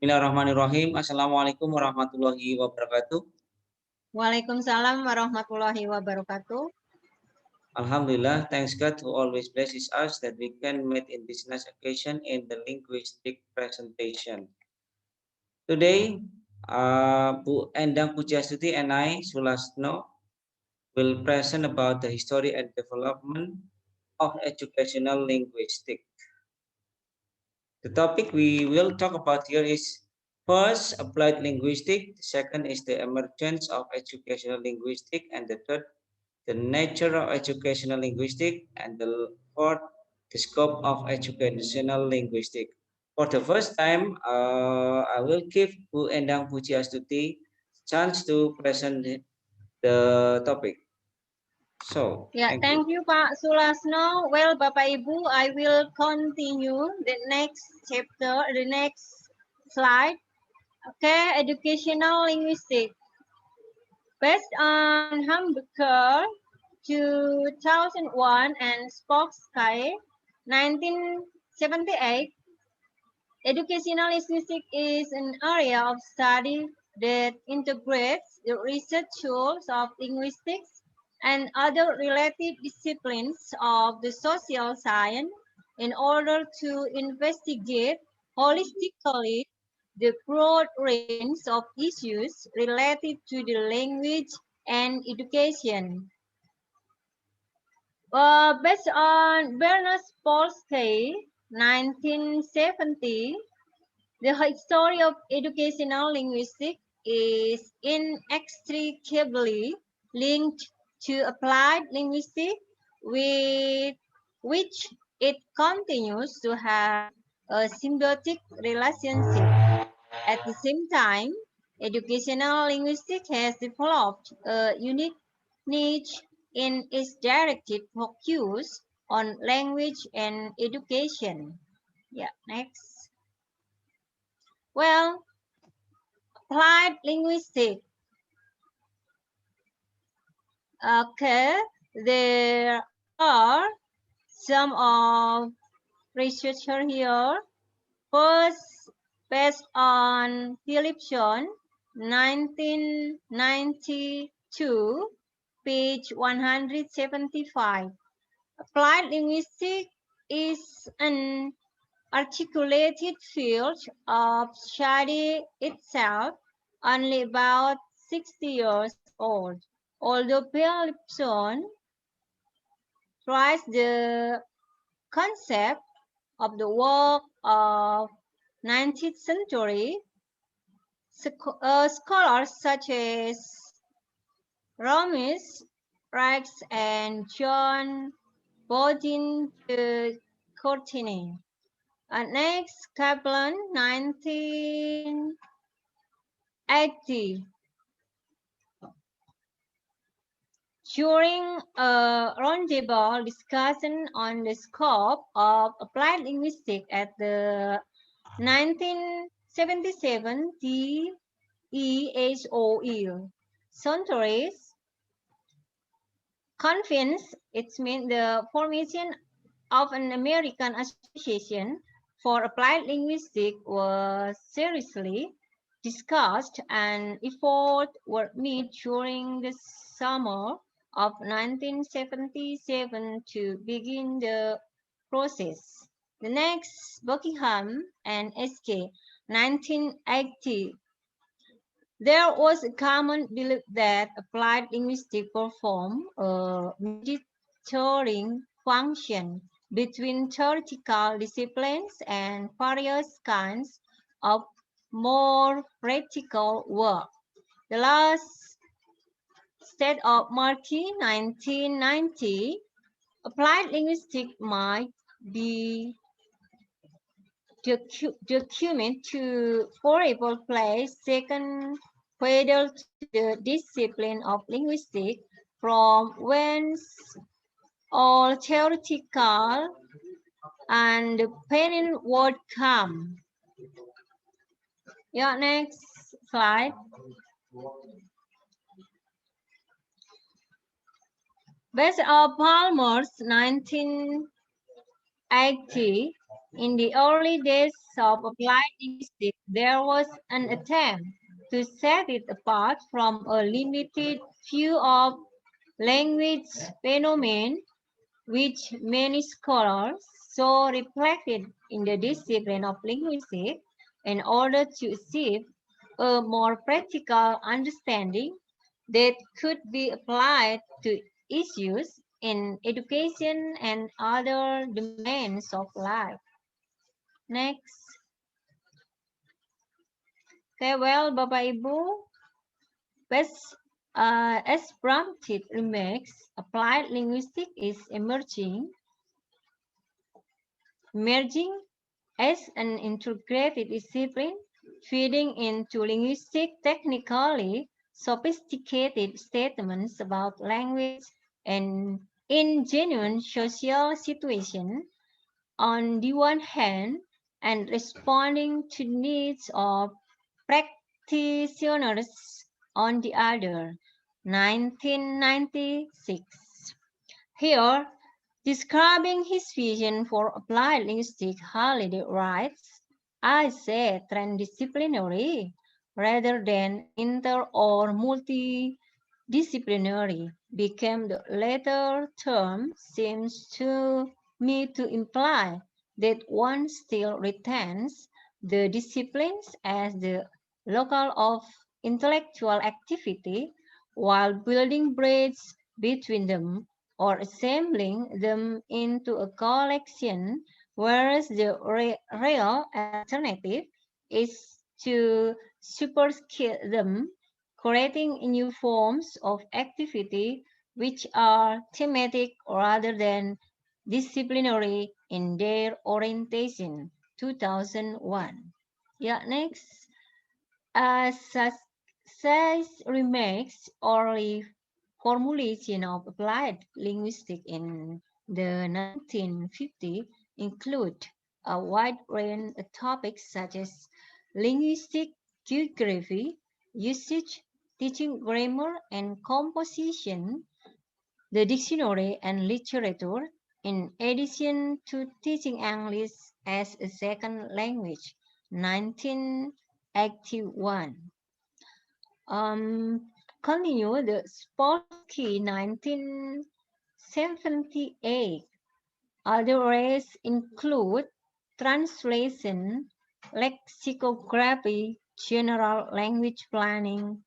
Bismillahirrahmanirrahim. Assalamualaikum warahmatullahi wabarakatuh. Waalaikumsalam warahmatullahi wabarakatuh. Alhamdulillah, thanks God who always blesses us that we can meet in this nice occasion in the linguistic presentation. Today, Bu Endang Pujiastuti and I, Sulasno, will present about the history and development of educational linguistics. The topic we will talk about here is first, applied linguistics. The second is the emergence of educational linguistics, and the third, the nature of educational linguistics, and the fourth, the scope of educational linguistics. For the first time, I will give Bu Endang Pujiastuti chance to present the topic. So, yeah, thank you, Pak Sulasno. Well, Bapak Ibu, I will continue the next chapter, the next slide. Okay, educational linguistics. Based on Hamburger 2001 and Spoksky 1978, educational linguistics is an area of study that integrates the research tools of linguistics and other related disciplines of the social science in order to investigate holistically the broad range of issues related to the language and education. Based on Bernard Polsky, 1970, the history of educational linguistics is inextricably linked to applied linguistics, with which it continues to have a symbiotic relationship. At the same time, educational linguistics has developed a unique niche in its directed focus on language and education. Yeah, next. Well, applied linguistics. Okay, there are some of researchers here. First, based on Philipson, 1992, page 175. Applied linguistics is an articulated field of study itself, only about 60 years old. Although Philipson tries the concept of the work of 19th century, scholars such as Ramis, Rex, and John Bodin de Courtenay. Next, Kaplan, 1980. During a roundtable discussion on the scope of applied linguistics at the 1977 DEHOE Conference, it means the formation of an American Association for Applied Linguistics was seriously discussed, and efforts were made during the summer of 1977 to begin the process. The next, Buckingham and SK, 1980. There was a common belief that applied linguistics perform a mediating function between theoretical disciplines and various kinds of more practical work. The last state of Markey, 1990, applied linguistics might be document to forever place second fiddle to the discipline of linguistics, from whence all theoretical and dependent would come. Yeah, next slide. Based on Palmer's 1980, In the early days of applied linguistics, there was an attempt to set it apart from a limited view of language phenomena, which many scholars saw reflected in the discipline of linguistics, in order to achieve a more practical understanding that could be applied to issues in education and other domains of life. Next. Okay, well, Bapak Ibu, as Bramtit remarks, applied linguistics is emerging as an integrated discipline, feeding into linguistic technically sophisticated statements about language and in genuine social situations on the one hand, and responding to needs of practitioners on the other. 1996. Here, describing his vision for applied linguistics, Halliday writes, I say transdisciplinary rather than inter or multidisciplinary became the latter term seems to me to imply that one still retains the disciplines as the locale of intellectual activity while building bridges between them or assembling them into a collection, whereas the real alternative is to superskill them, creating new forms of activity which are thematic rather than disciplinary in their orientation. 2001. Yeah, next. Such remakes early formulation of applied linguistics in the 1950s include a wide range of topics such as linguistic geography, usage, teaching grammar and composition, the dictionary and literature, in addition to teaching English as a second language. 1981. Um, Continue the Spolsky 1978. Other areas include translation, lexicography, general language planning,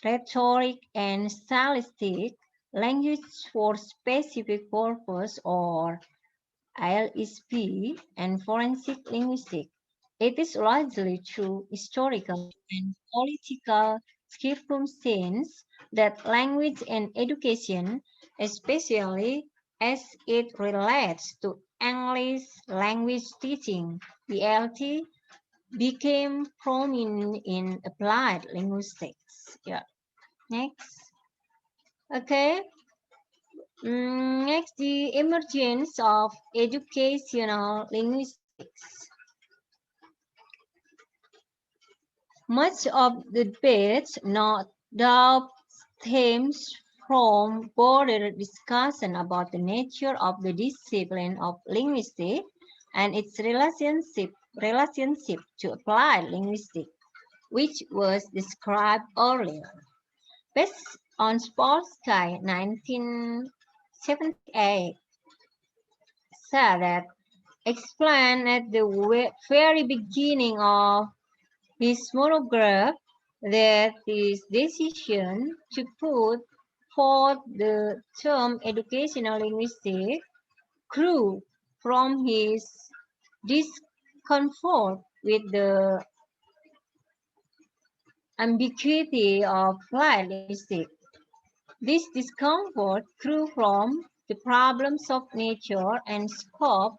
rhetoric and stylistic, language for specific purpose or ILSP, and forensic linguistics. It is largely through historical and political circumstances that language and education, especially as it relates to English language teaching, (ELT), became prominent in applied linguistics. Yeah. Next. Okay. Next, the emergence of educational linguistics. Much of the debate, no doubt, stems from broader discussion about the nature of the discipline of linguistics and its relationship to applied linguistics, which was described earlier. Based on Spolsky 1978 said that explained at the very beginning of his monograph that his decision to put forth the term educational linguistics grew from his discomfort with the ambiguity of applied linguistics. This discomfort grew from the problems of nature and scope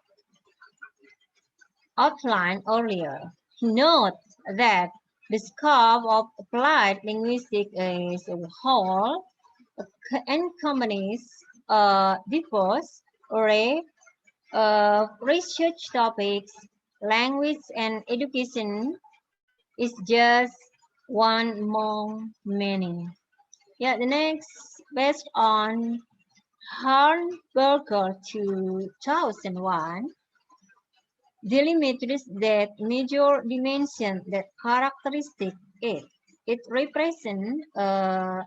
outlined earlier. He notes that the scope of applied linguistics as a whole encompasses a diverse array of research topics. Language and education is just one among many. Yeah, the next, based on Hornberger 2001, delimitates that major dimension that characteristic it. It represents a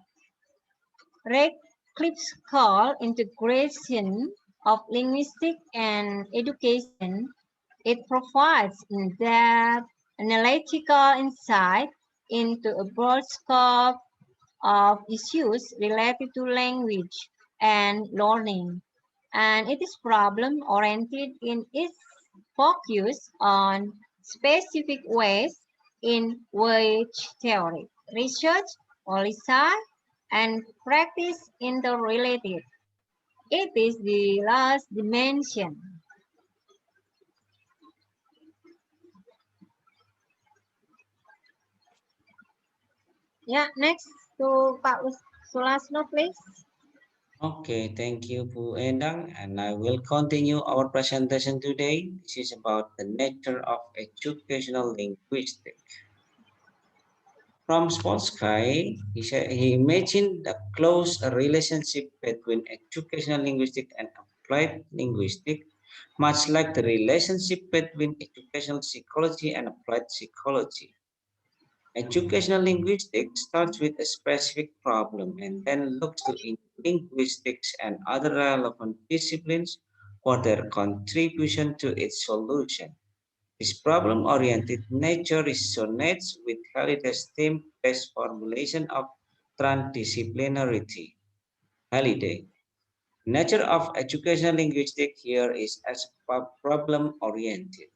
reclipscal integration of linguistics and education. It provides in-depth analytical insight into a broad scope of issues related to language and learning, and it is problem-oriented in its focus on specific ways in which theory, research, policy, and practice interrelated. It is the last dimension. Yeah, next to Pak Sulasno, please. Okay, thank you, Bu Endang, and I will continue our presentation today. This is about the nature of educational linguistics. From Spolsky, he imagined a close relationship between educational linguistics and applied linguistics, much like the relationship between educational psychology and applied psychology. Educational linguistics starts with a specific problem and then looks to linguistics and other relevant disciplines for their contribution to its solution. This problem-oriented nature resonates with Halliday's theme-based formulation of transdisciplinarity. Halliday. Nature of educational linguistics here is as problem-oriented.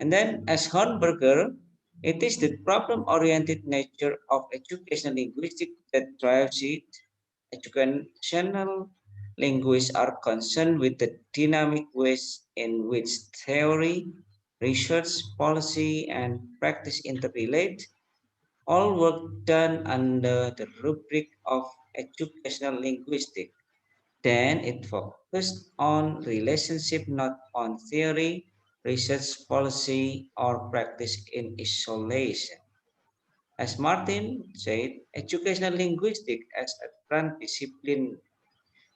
And then, as Hornberger, it is the problem-oriented nature of educational linguistics that drives it. Educational linguists are concerned with the dynamic ways in which theory, research, policy, and practice interrelate, all work done under the rubric of educational linguistics. Then it focused on relationship, not on theory, research, policy, or practice in isolation. As Martin said, educational linguistics as a transdiscipline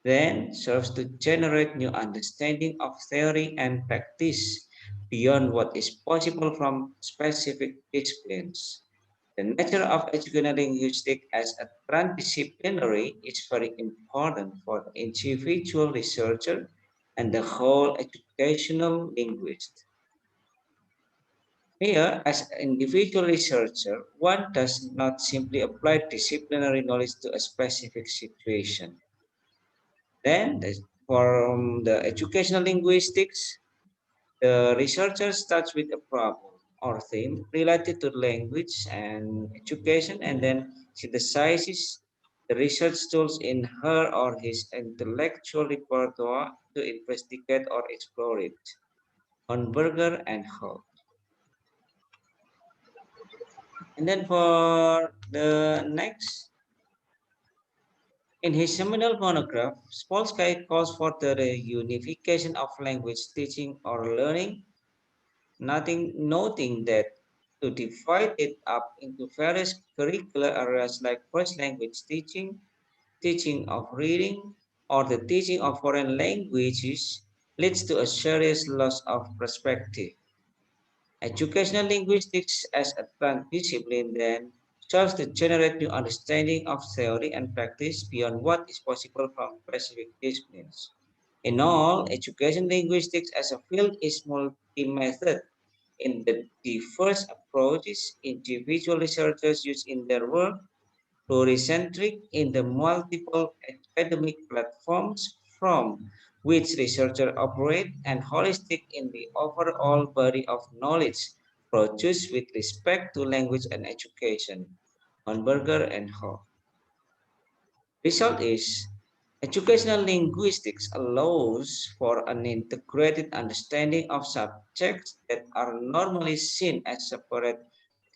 then serves to generate new understanding of theory and practice beyond what is possible from specific disciplines. The nature of educational linguistics as a transdisciplinary is very important for the individual researcher and the whole educational linguist. Here, as an individual researcher, one does not simply apply disciplinary knowledge to a specific situation. Then, from the educational linguistics, the researcher starts with a problem or theme related to language and education and then synthesizes the research tools in her or his intellectual repertoire to investigate or explore it. Hornberger and Holt. And then for the next, in his seminal monograph, Spolsky calls for the unification of language teaching or learning, noting that to divide it up into various curricular areas like first language teaching, teaching of reading, or the teaching of foreign languages leads to a serious loss of perspective. Educational linguistics as a discipline then serves to generate new understanding of theory and practice beyond what is possible from specific disciplines. In all, education linguistics as a field is multi-method in the diverse approaches individual researchers use in their work, pluricentric in the multiple academic platforms from which researchers operate, and holistic in the overall body of knowledge produced with respect to language and education. Hornberger and Hoff. Result is educational linguistics allows for an integrated understanding of subjects that are normally seen as separate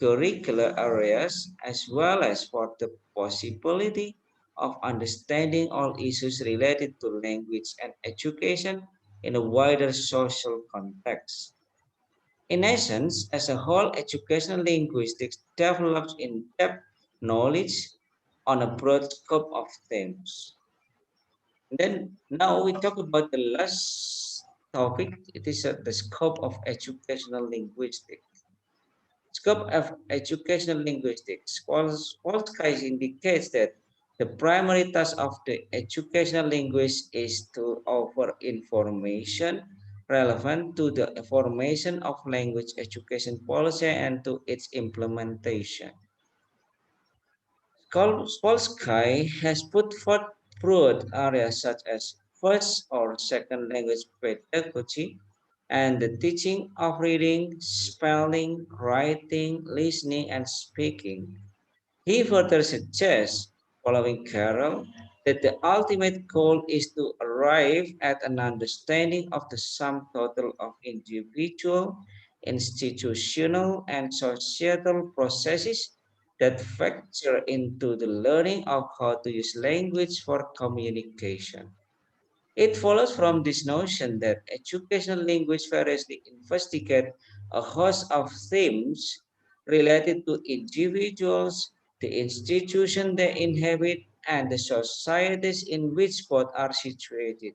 curricular areas, as well as for the possibility of understanding all issues related to language and education in a wider social context. In essence, as a whole, educational linguistics develops in-depth knowledge on a broad scope of themes. And then now we talk about the last topic, it is the scope of educational linguistics. Scope of educational linguistics. Qualifies indicates that the primary task of the educational linguist is to offer information relevant to the formation of language education policy and to its implementation. Polsky has put forth broad areas such as first or second language pedagogy and the teaching of reading, spelling, writing, listening, and speaking. He further suggests, following Carroll, that the ultimate goal is to arrive at an understanding of the sum total of individual, institutional, and societal processes that factor into the learning of how to use language for communication. It follows from this notion that educational linguists variously investigate a host of themes related to individuals, the institution they inhabit, and the societies in which both are situated,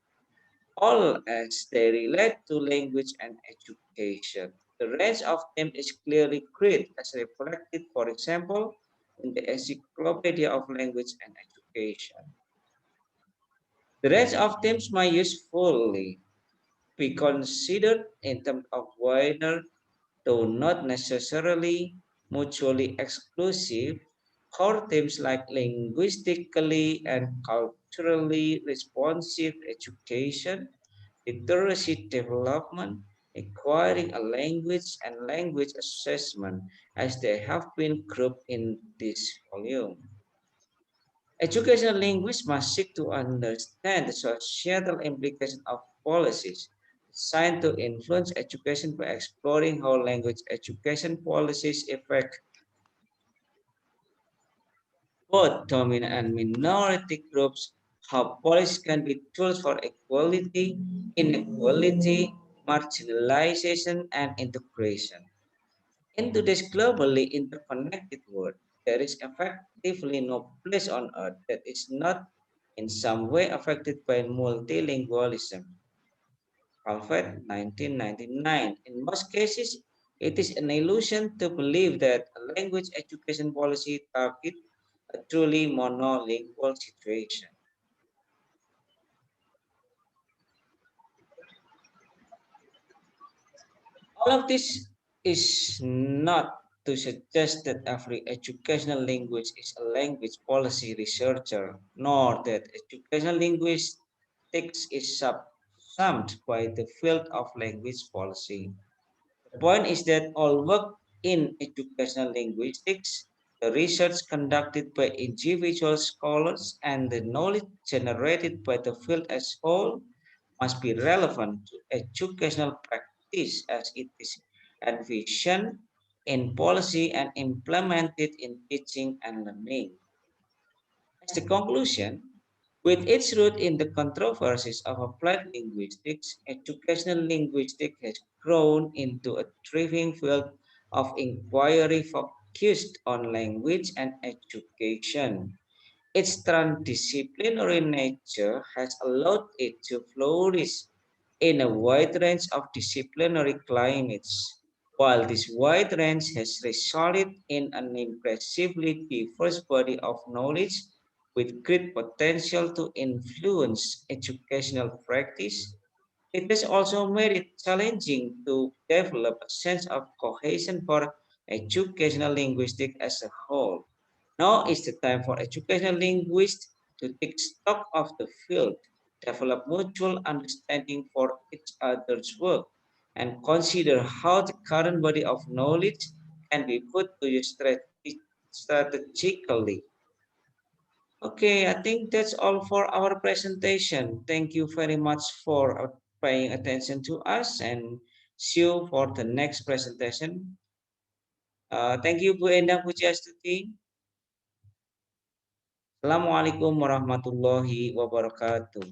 all as they relate to language and education. The range of them is clearly great, as reflected, for example, in the Encyclopedia of Language and Education. The range of themes may usefully be considered in terms of wider, though not necessarily mutually exclusive, core themes like linguistically and culturally responsive education, literacy development, acquiring a language, and language assessment, as they have been grouped in this volume. Educational linguists must seek to understand the societal implications of policies designed to influence education by exploring how language education policies affect both dominant and minority groups, how policies can be tools for equality, inequality, marginalization, and integration. In today's globally interconnected world, there is effectively no place on earth that is not in some way affected by multilingualism. Alfred, 1999. In most cases, it is an illusion to believe that a language education policy targets a truly monolingual situation. All of this is not to suggest that every educational linguist is a language policy researcher, nor that educational linguistics is subsumed by the field of language policy. The point is that all work in educational linguistics, the research conducted by individual scholars, and the knowledge generated by the field as a whole must be relevant to educational practice as it is envisioned in policy and implemented in teaching and learning. As the conclusion, with its root in the controversies of applied linguistics, educational linguistics has grown into a thriving field of inquiry focused on language and education. Its transdisciplinary nature has allowed it to flourish in a wide range of disciplinary climates, while this wide range has resulted in an impressively diverse body of knowledge with great potential to influence educational practice. It has also made it challenging to develop a sense of cohesion for educational linguistics as a whole. Now is the time for educational linguists to take stock of the field, develop mutual understanding for each other's work, and consider how the current body of knowledge can be put to use strategically. Okay, I think that's all for our presentation. Thank you very much for paying attention to us and see you for the next presentation. Thank you, Bu Endang Pujiastuti. Assalamualaikum warahmatullahi wabarakatuh.